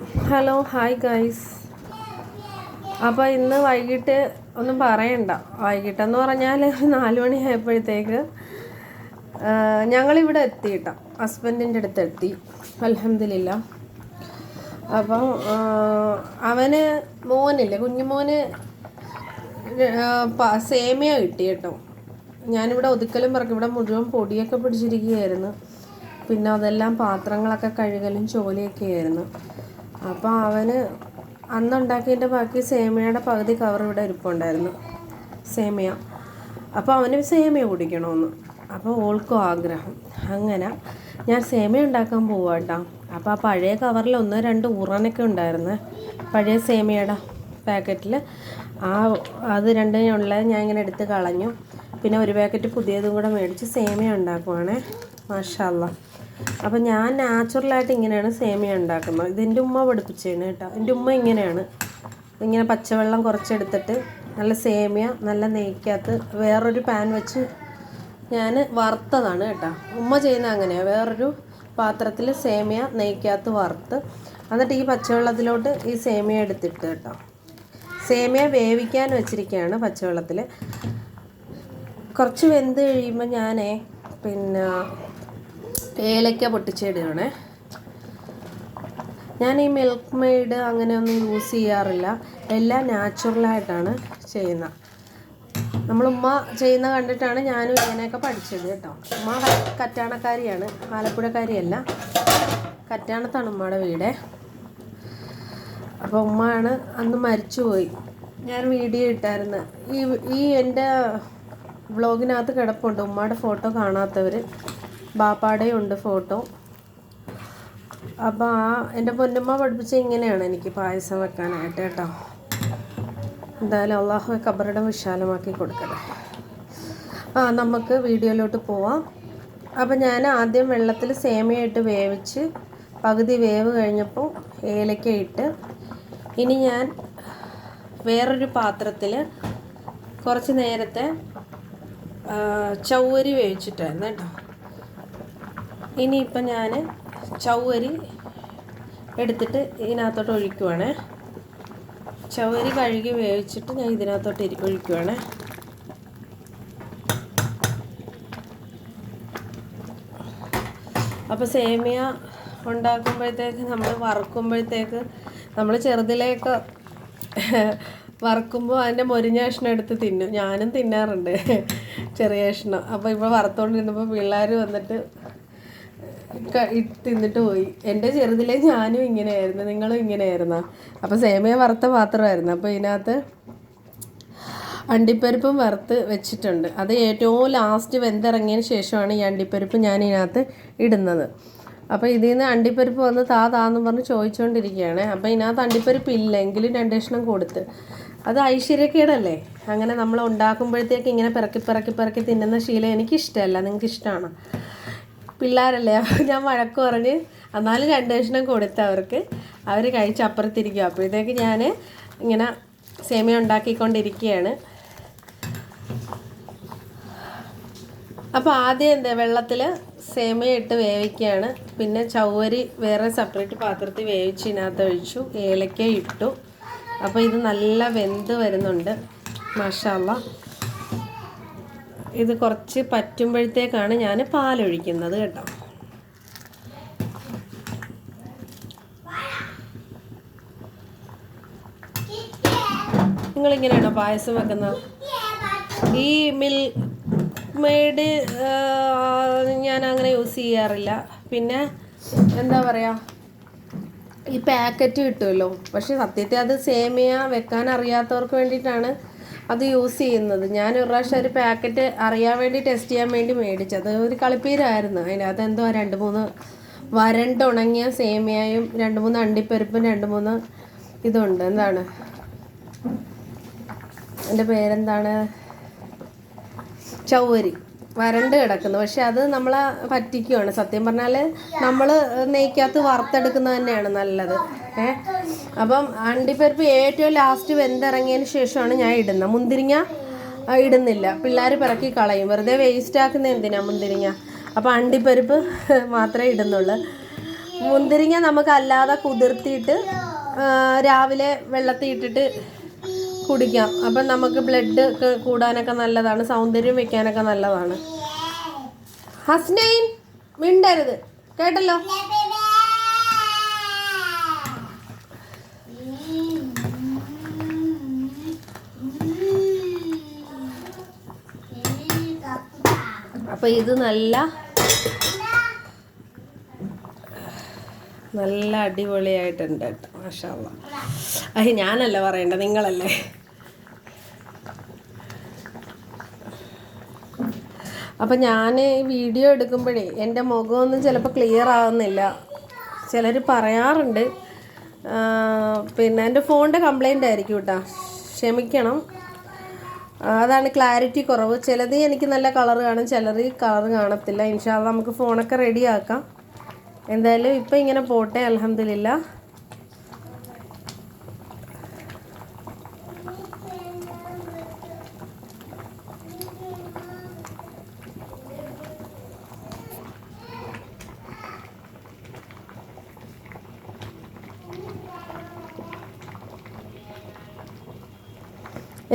Hello hi guys. അപ്പോൾ ഇന്ന് വൈകിട്ട് ഒന്നും പറയണ്ട, വൈകിട്ടെന്ന് പറഞ്ഞാൽ 4 മണിയായപ്പോഴത്തേക്ക് ഞങ്ങളിവിടെ എത്തിയിട്ടോ, ഹസ്ബൻഡിൻ്റെ അടുത്ത് എത്തി. അൽഹംദുലില്ലാ. അപ്പം അവന് മോനില്ലേ, കുഞ്ഞുമോന് സേമിയ കിട്ടി കേട്ടോ. ഞാനിവിടെ ഒതുക്കലും പറക്കും, ഇവിടെ മുഴുവൻ പൊടിയൊക്കെ പിടിച്ചിരിക്കുകയായിരുന്നു. പിന്നെ അതെല്ലാം പാത്രങ്ങളൊക്കെ കഴുകലും ജോലിയൊക്കെ ആയിരുന്നു. അപ്പോൾ അവന് അന്നുണ്ടാക്കിയതിൻ്റെ ബാക്കി സേമിയയുടെ പകുതി കവർ ഇവിടെ ഇരിപ്പുണ്ടായിരുന്നു, സേമിയ. അപ്പോൾ അവന് സേമിയ കുടിക്കണമെന്ന്, അപ്പോൾ ഓൾക്കും ആഗ്രഹം. അങ്ങനെ ഞാൻ സേമിയ ഉണ്ടാക്കാൻ പോവാം കേട്ടോ. അപ്പോൾ ആ പഴയ കവറിൽ 1-2 ഉറനൊക്കെ ഉണ്ടായിരുന്നു, പഴയ സേമിയയുടെ പാക്കറ്റിൽ. അത് രണ്ടിനുള്ള ഞാൻ ഇങ്ങനെ എടുത്ത് കളഞ്ഞു. പിന്നെ ഒരു പാക്കറ്റ് പുതിയതും കൂടെ മേടിച്ച് സേമിയ ഉണ്ടാക്കുവാണേ. മാഷാ അല്ലാ. അപ്പം ഞാൻ നാച്ചുറലായിട്ട് ഇങ്ങനെയാണ് സേമിയ ഉണ്ടാക്കുന്നത്. ഇതെൻ്റെ ഉമ്മ പഠിപ്പിച്ചതാണ് കേട്ടോ. എൻ്റെ ഉമ്മ ഇങ്ങനെയാണ്, ഇങ്ങനെ പച്ചവെള്ളം കുറച്ചെടുത്തിട്ട് നല്ല സേമിയ നല്ല നെയ്ക്കകത്ത് വേറൊരു പാൻ വെച്ച് ഞാൻ വറുത്തതാണ് കേട്ടോ. ഉമ്മ ചെയ്യുന്നത് അങ്ങനെയാണ്, വേറൊരു പാത്രത്തിൽ സേമിയ നെയ്ക്കകത്ത് വറുത്ത് എന്നിട്ട് ഈ പച്ചവെള്ളത്തിലോട്ട് ഈ സേമിയ എടുത്തിട്ട് കേട്ടോ. സേമിയ വേവിക്കാൻ വെച്ചിരിക്കുകയാണ് പച്ചവെള്ളത്തിൽ. കുറച്ച് വെന്ത് കഴിയുമ്പോൾ ഞാൻ പിന്നെ ഏലക്ക പൊട്ടിച്ചിടുകയാണേ. ഞാൻ ഈ മിൽക്ക് മെയ്ഡ് അങ്ങനെയൊന്നും യൂസ് ചെയ്യാറില്ല, എല്ലാം നാച്ചുറലായിട്ടാണ് ചെയ്യുന്നത്. ഉമ്മ ചെയ്യുന്ന കണ്ടിട്ടാണ് ഞാനും ഇങ്ങനെയൊക്കെ പഠിച്ചത് കേട്ടോ. ഉമ്മ കറ്റാണക്കാരിയാണ്, ആലപ്പുഴക്കാരിയല്ല, കറ്റാണത്താണ് ഉമ്മയുടെ വീട്. അപ്പോൾ ഉമ്മയാണ് അന്ന് മരിച്ചുപോയി. ഞാൻ വീഡിയോ ഇട്ടായിരുന്നു, ഈ എൻ്റെ വ്ളോഗിനകത്ത് കിടപ്പുണ്ട് ഉമ്മയുടെ ഫോട്ടോ. കാണാത്തവർ, ബാപ്പാടെയും ഉണ്ട് ഫോട്ടോ. അപ്പോൾ എൻ്റെ പൊന്നുമ്മ പഠിപ്പിച്ച ഇങ്ങനെയാണ് എനിക്ക് പായസം വെക്കാനായിട്ട് കേട്ടോ. എന്തായാലും അള്ളാഹു ഖബറിടം വിശാലമാക്കി കൊടുക്കട്ടെ. നമുക്ക് വീഡിയോയിലോട്ട് പോവാം. അപ്പോൾ ഞാൻ ആദ്യം വെള്ളത്തിൽ സേമിയ ഇട്ട് വേവിച്ച് പകുതി വേവ് കഴിഞ്ഞപ്പോൾ ഏലക്ക ഇട്ട്, ഇനി ഞാൻ വേറൊരു പാത്രത്തിൽ കുറച്ച് നേരത്തെ ചൗവരി വേവിച്ചിട്ടായിരുന്നു കേട്ടോ. ഇനിയിപ്പം ഞാൻ ചൗവരി എടുത്തിട്ട് ഇതിനകത്തോട്ട് ഒഴിക്കുവാണേ. ചൗവരി കഴുകി വേവിച്ചിട്ട് ഞാൻ ഇതിനകത്തോട്ട് ഒഴിക്കുവാണേ. അപ്പോൾ സേമിയ ഉണ്ടാക്കുമ്പോഴത്തേക്ക് നമ്മൾ വറുക്കുമ്പോഴത്തേക്ക് നമ്മൾ ചെറുതിലേക്ക് വറുക്കുമ്പോൾ അതിൻ്റെ മൊരിഞ്ഞ കഷ്ണം എടുത്ത് തിന്നും. ഞാനും തിന്നാറുണ്ട് ചെറിയ കഷ്ണം. അപ്പോൾ ഇപ്പോൾ വറുത്തോണ്ടിരുന്നപ്പോൾ പിള്ളേർ വന്നിട്ട് തിന്നിട്ട് പോയി. എൻ്റെ ചെറുതിലെ ഞാനും ഇങ്ങനെയായിരുന്നു, നിങ്ങളും ഇങ്ങനെയായിരുന്നോ? അപ്പോൾ സേമിയ വറുത്ത പാത്രമായിരുന്നു. അപ്പോൾ ഇതിനകത്ത് അണ്ടിപ്പരിപ്പും വറുത്ത് വെച്ചിട്ടുണ്ട്. അത് ഏറ്റവും ലാസ്റ്റ് വെന്തിറങ്ങിയതിന് ശേഷമാണ് ഈ അണ്ടിപ്പരിപ്പ് ഞാൻ ഇതിനകത്ത് ഇടുന്നത്. അപ്പോൾ ഇതിൽ നിന്ന് അണ്ടിപ്പരിപ്പ് വന്ന് താന്ന് പറഞ്ഞ് ചോദിച്ചുകൊണ്ടിരിക്കുകയാണ്. അപ്പോൾ ഇതിനകത്ത് അണ്ടിപ്പരിപ്പ് ഇല്ലെങ്കിലും 2 കഷ്ണം കൊടുത്ത്. അത് ഐശ്വര്യക്കേടല്ലേ? അങ്ങനെ നമ്മൾ ഉണ്ടാക്കുമ്പോഴത്തേക്ക് ഇങ്ങനെ പിറക്കി തിന്നുന്ന ശീലം എനിക്കിഷ്ടമല്ല. നിങ്ങൾക്ക് ഇഷ്ടമാണ്? പിള്ളേരല്ലേ, അപ്പോൾ ഞാൻ വഴക്ക് പറഞ്ഞ് എന്നാലും 2 കഷ്ണം കൊടുത്ത് അവർക്ക്. അവർ കഴിച്ച് അപ്പുറത്തിരിക്കും. അപ്പോഴത്തേക്ക് ഞാൻ ഇങ്ങനെ സേമിയ ഉണ്ടാക്കിക്കൊണ്ടിരിക്കുകയാണ്. അപ്പോൾ ആദ്യം വെള്ളത്തിൽ സേമിയ ഇട്ട് വേവിക്കുകയാണ്. പിന്നെ ചൗവരി വേറെ സെപ്പറേറ്റ് പാത്രത്തിൽ വേവിച്ച് ഇതിനകത്ത് ഒഴിച്ചു, ഏലക്ക ഇട്ടു. അപ്പോൾ ഇത് നല്ല വെന്ത് വരുന്നുണ്ട്, മാഷാ അല്ലാ. ഇത് കുറച്ച് പറ്റുമ്പോഴത്തേക്കാണ് ഞാൻ പാലൊഴിക്കുന്നത് കേട്ടോ. നിങ്ങളിങ്ങനെയാണോ പായസം വെക്കുന്നത്? ഈ മിൽക്ക് മെയ്ഡ് ഞാൻ അങ്ങനെ യൂസ് ചെയ്യാറില്ല. പിന്നെ എന്താ പറയുക, ഈ പാക്കറ്റ് കിട്ടുമല്ലോ, പക്ഷെ സത്യത്തിൽ അത് സേമിയ വെക്കാൻ അറിയാത്തവർക്ക് വേണ്ടിയിട്ടാണ് അത് യൂസ് ചെയ്യുന്നത്. ഞാൻ ഒരു പ്രാവശ്യം ഒരു പാക്കറ്റ് അറിയാൻ വേണ്ടി ടെസ്റ്റ് ചെയ്യാൻ വേണ്ടി മേടിച്ചത്. ഒരു കളിപ്പീരായിരുന്നു. അതിനകത്ത് എന്തോ 2-3 വരണ്ടുണങ്ങിയ സേമിയയും 2-3 അണ്ടിപ്പരിപ്പും 2-3 ഇതുണ്ട്, എന്താണ് എൻ്റെ പേരെന്താണ്, ചൗവരി വരണ്ട് കിടക്കുന്നു. പക്ഷെ അത് നമ്മളെ പറ്റിക്കുകയാണ്. സത്യം പറഞ്ഞാൽ നമ്മൾ നെയ്ക്കകത്ത് വറുത്തെടുക്കുന്നത് തന്നെയാണ് നല്ലത്. അപ്പം അണ്ടിപ്പരിപ്പ് ഏറ്റവും ലാസ്റ്റ് വെന്തിറങ്ങിയതിന് ശേഷമാണ് ഞാൻ ഇടുന്നത്. മുന്തിരിങ്ങ ഇടുന്നില്ല, പിള്ളേർ പിറക്കി കളയും, വെറുതെ വേസ്റ്റ് ആക്കുന്ന എന്തിനാ മുന്തിരിങ്ങ. അപ്പോൾ അണ്ടിപ്പരിപ്പ് മാത്രമേ ഇടുന്നുള്ളൂ. മുന്തിരിങ്ങ നമുക്ക് അല്ലാതെ കുതിർത്തിയിട്ട് രാവിലെ വെള്ളത്തിൽ ഇട്ടിട്ട് കുടിക്കാം. അപ്പം നമുക്ക് ബ്ലഡ് കൂടാനൊക്കെ നല്ലതാണ്, സൗന്ദര്യം വെക്കാനൊക്കെ നല്ലതാണ്. ഹസ്നൈൻ മിണ്ടരുത് കേട്ടല്ലോ. അപ്പം ഇത് നല്ല അടിപൊളിയായിട്ടുണ്ട് കേട്ടോ, മാഷാ അല്ലാഹ്. ഞാനല്ല പറയണ്ട, നിങ്ങളല്ലേ. അപ്പം ഞാൻ ഈ വീഡിയോ എടുക്കുമ്പോഴേ എൻ്റെ മുഖമൊന്നും ചിലപ്പോൾ ക്ലിയർ ആവുന്നില്ല. ചിലർ പറയാറുണ്ട്. പിന്നെ എൻ്റെ ഫോണിൻ്റെ കംപ്ലൈൻ്റ് ആയിരിക്കും കേട്ടോ, ക്ഷമിക്കണം. അതാണ് ക്ലാരിറ്റി കുറവ്. ചിലത് എനിക്ക് നല്ല കളർ കാണും, ചിലത് കളർ കാണത്തില്ല. ഇൻഷാ അല്ലാഹ് നമുക്ക് ഫോണൊക്കെ റെഡിയാക്കാം. എന്തായാലും ഇപ്പം ഇങ്ങനെ പോട്ടെ, അൽഹംദുലില്ലാ.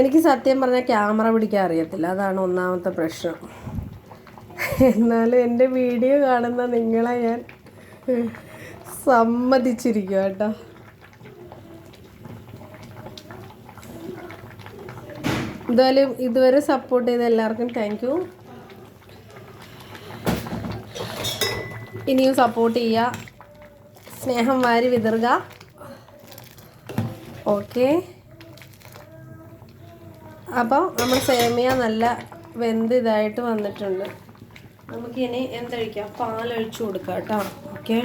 എനിക്ക് സത്യം പറഞ്ഞാൽ ക്യാമറ പിടിക്കാൻ അറിയത്തില്ല, അതാണ് ഒന്നാമത്തെ പ്രശ്നം. എന്നാലും എൻ്റെ വീഡിയോ കാണുന്ന നിങ്ങളെ ഞാൻ സമ്മതിച്ചിരിക്കുക കേട്ടോ. എന്തായാലും ഇതുവരെ സപ്പോർട്ട് ചെയ്ത എല്ലാവർക്കും താങ്ക് യു. ഇനിയും സപ്പോർട്ട് ചെയ്യുക, സ്നേഹം വാരി വിതറുക. ഓക്കെ, അപ്പോൾ നമ്മൾ സേമിയ നല്ല വെന്ത് ഇതായിട്ട് വന്നിട്ടുണ്ട്. നമുക്കിനി എന്തൊഴിക്കാം, പാലൊഴിച്ച് കൊടുക്കാം കേട്ടോ. ഓക്കെ,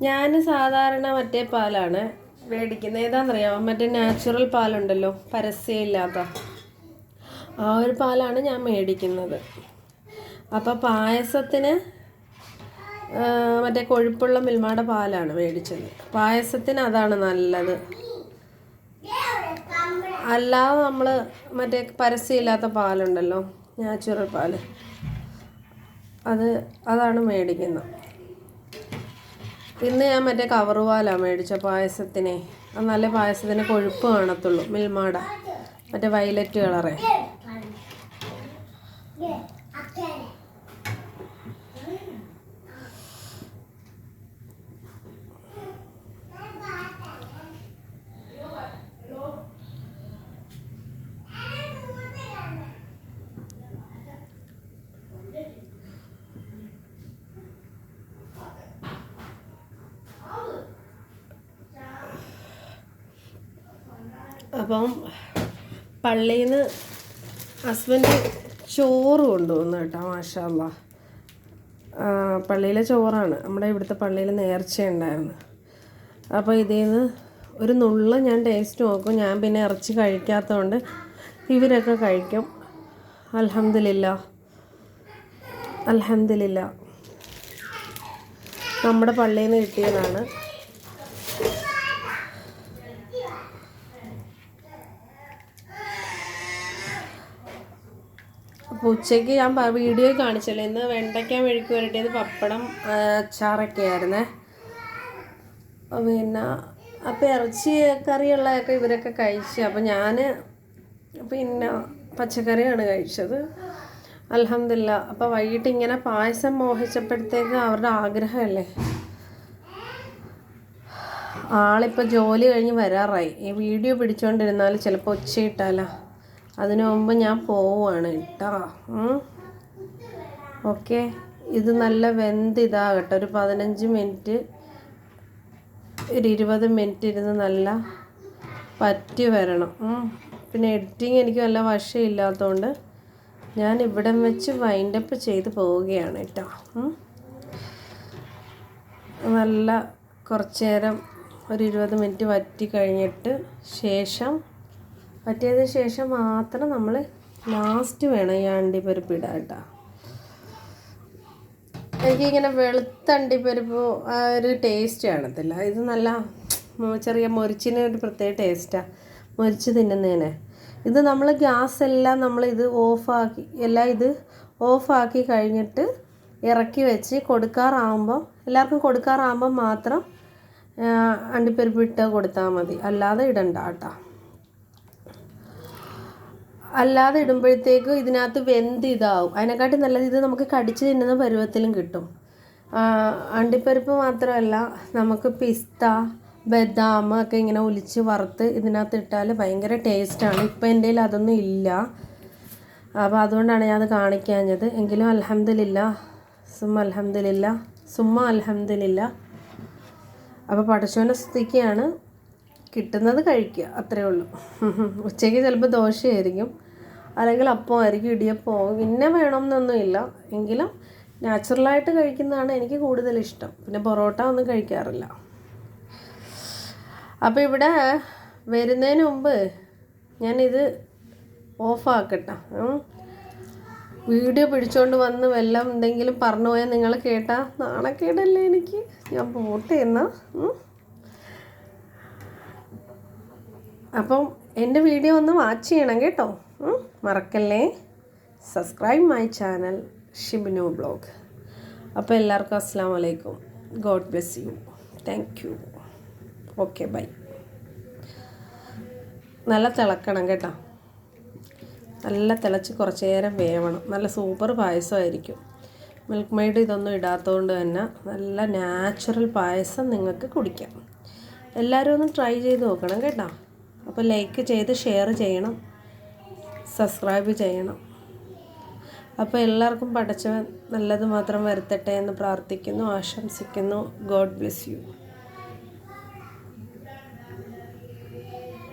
ഞാൻ സാധാരണ മറ്റേ പാലാണ് മേടിക്കുന്നത്. ഏതാണെന്നറിയാമോ? മറ്റേ നാച്ചുറൽ പാലുണ്ടല്ലോ, പരസ്യമില്ലാത്ത ആ ഒരു പാലാണ് ഞാൻ മേടിക്കുന്നത്. അപ്പോൾ പായസത്തിന് മറ്റേ കൊഴുപ്പുള്ള മിൽമയുടെ പാലാണ് മേടിച്ചത്. പായസത്തിന് അതാണ് നല്ലത്. അല്ലാതെ നമ്മൾ മറ്റേ പരസ്യമില്ലാത്ത പാലുണ്ടല്ലോ, നാച്ചുറൽ പാല്, അതാണ് മേടിക്കുന്നത്. ഇന്ന് ഞാൻ മറ്റേ കവറ് പാലാണ് മേടിച്ച പായസത്തിനെ. അത് നല്ല പായസത്തിന് കൊഴുപ്പ് കാണത്തുള്ളൂ, മിൽമയുടെ മറ്റേ വയലറ്റ് കളറേ. അപ്പം പള്ളിയിൽ നിന്ന് ഹസ്ബൻഡ് ചോറ് കൊണ്ടുവന്നു കേട്ടോ, മാഷാ അല്ലാഹ്. പള്ളിയിലെ ചോറാണ്, നമ്മുടെ ഇവിടുത്തെ പള്ളിയിൽ നേർച്ചയുണ്ടായിരുന്നു. അപ്പോൾ ഇതിൽ നിന്ന് ഒരു നുള്ള ഞാൻ ടേസ്റ്റ് നോക്കും. ഞാൻ പിന്നെ ഇറച്ചി കഴിക്കാത്തതുകൊണ്ട് ഇവരൊക്കെ കഴിക്കും. അൽഹംദുലില്ലാഹ്, അൽഹംദുലില്ലാഹ്. നമ്മുടെ പള്ളിയിൽ നിന്ന് കിട്ടിയതാണ്. അപ്പോൾ ഉച്ചയ്ക്ക് ഞാൻ വീഡിയോ കാണിച്ചല്ലോ, ഇന്ന് വെണ്ടയ്ക്ക മെഴുക്ക് പുരട്ടിയത്, പപ്പടം, അച്ചാറൊക്കെ ആയിരുന്നേ. പിന്നെ അപ്പോൾ ഇറച്ചി കറിയുള്ളതൊക്കെ ഇവരൊക്കെ കഴിച്ചു. അപ്പോൾ ഞാൻ പിന്നെ പച്ചക്കറിയാണ് കഴിച്ചത്, അൽഹംദുലില്ലാഹ്. അപ്പോൾ വൈകിട്ട് ഇങ്ങനെ പായസം മോഹിച്ചപ്പോഴത്തേക്ക് അവരുടെ ആഗ്രഹമല്ലേ. ആളിപ്പോൾ ജോലി കഴിഞ്ഞ് വരാറായി. ഈ വീഡിയോ പിടിച്ചുകൊണ്ടിരുന്നാൽ ചിലപ്പോൾ ഉച്ചയിട്ടാലോ, അതിനു മുമ്പ് ഞാൻ പോവുകയാണ് കേട്ടോ. ഓക്കെ, ഇത് നല്ല വെന്ത് ഇതാകട്ടെ. ഒരു 15 മിനിറ്റ്, ഒരു 20 മിനിറ്റ് ഇരുന്ന് നല്ല പറ്റി വരണം. പിന്നെ എഡിറ്റിങ് എനിക്ക് നല്ല വശമില്ലാത്തതുകൊണ്ട് ഞാൻ ഇവിടം വെച്ച് വൈൻഡപ്പ് ചെയ്ത് പോവുകയാണ് കേട്ടോ. നല്ല കുറച്ച് നേരം ഒരു 20 മിനിറ്റ് വറ്റി കഴിഞ്ഞിട്ട് പറ്റിയതിന് ശേഷം മാത്രം നമ്മൾ ലാസ്റ്റ് വേണം ഈ അണ്ടിപ്പരിപ്പ് ഇടാൻ കേട്ടോ. എനിക്കിങ്ങനെ വെളുത്ത അണ്ടിപ്പരിപ്പ് ഒരു ടേസ്റ്റ് കാണത്തില്ല. ഇത് നല്ല ചെറിയ മൊരിച്ചിന് ഒരു പ്രത്യേക ടേസ്റ്റാണ്. മൊരിച്ച് തിന്നുന്നതിന്. ഇത് നമ്മൾ ഗ്യാസ് എല്ലാം നമ്മൾ ഇത് ഓഫാക്കി കഴിഞ്ഞിട്ട് ഇറക്കി വെച്ച് എല്ലാവർക്കും കൊടുക്കാറാകുമ്പോൾ മാത്രം അണ്ടിപ്പരിപ്പ് ഇട്ട് കൊടുത്താൽ മതി, അല്ലാതെ ഇടണ്ട കേട്ടോ. അല്ലാതെ ഇടുമ്പോഴത്തേക്ക് ഇതിനകത്ത് ഇതാവും. അതിനെക്കാട്ടി നല്ലത് ഇത് നമുക്ക് കടിച്ച് തിന്നുന്ന പരുവത്തിലും കിട്ടും. അണ്ടിപ്പരിപ്പ് മാത്രമല്ല, നമുക്ക് പിസ്ത, ബദാം ഒക്കെ ഇങ്ങനെ ഒലിച്ച് വറുത്ത് ഇതിനകത്ത് ഇട്ടാൽ ഭയങ്കര ടേസ്റ്റാണ്. ഇപ്പം എൻ്റെ കയ്യിൽ അതൊന്നും ഇല്ല, അപ്പോൾ അതുകൊണ്ടാണ് ഞാനത് കാണിക്കാഞ്ഞത്. എങ്കിലും അൽഹംദുലില്ലാ, സുമ്മ അൽഹംദുലില്ലാ. അപ്പോൾ പടച്ചോനെ സ്തുതിക്കുകയാണ്. കിട്ടുന്നത് കഴിക്കുക, അത്രയേ ഉള്ളൂ. ഉച്ചയ്ക്ക് ചിലപ്പോൾ ദോശയായിരിക്കും, അല്ലെങ്കിൽ അപ്പമായിരിക്കും, ഇടിയപ്പമാവും. പിന്നെ വേണമെന്നൊന്നുമില്ല, എങ്കിലും നാച്ചുറലായിട്ട് കഴിക്കുന്നതാണ് എനിക്ക് കൂടുതൽ ഇഷ്ടം. പിന്നെ പൊറോട്ട ഒന്നും കഴിക്കാറില്ല. അപ്പോൾ ഇവിടെ വരുന്നതിന് മുമ്പ് ഞാനിത് ഓഫാക്കട്ടെ. വീഡിയോ പിടിച്ചുകൊണ്ട് വന്ന് എന്തെങ്കിലും പറഞ്ഞു പോയാൽ നിങ്ങൾ കേട്ടാൽ നാണക്കേടല്ലേ എനിക്ക്. ഞാൻ പോട്ടെ എന്നാ. അപ്പം എൻ്റെ വീഡിയോ ഒന്ന് വാച്ച് ചെയ്യണം കേട്ടോ. മറക്കല്ലേ. Subscribe my channel Shibinu blog. അപ്പോൾ എല്ലാവർക്കും അസ്സലാമു അലൈക്കും. God bless you. Thank you. Okay, bye. നല്ല തിളക്കണം കേട്ടോ. നല്ല തിളച്ച് കുറച്ച് നേരം വേവണം. നല്ല സൂപ്പർ പായസമായിരിക്കും. മിൽക്ക് മെയ്ഡ് ഇതൊന്നും ഇടാത്തതുകൊണ്ട് തന്നെ നല്ല നാച്ചുറൽ പായസം നിങ്ങൾക്ക് കുടിക്കാം. എല്ലാവരും ഒന്ന് ട്രൈ ചെയ്ത് നോക്കണം കേട്ടോ. അപ്പോൾ ലൈക്ക് ചെയ്ത് ഷെയർ ചെയ്യണം, സബ്സ്ക്രൈബ് ചെയ്യണം. അപ്പോൾ എല്ലാവർക്കും പടച്ചവൻ നല്ലത് മാത്രം വരുത്തട്ടെ എന്ന് പ്രാർത്ഥിക്കുന്നു, ആശംസിക്കുന്നു. God bless U.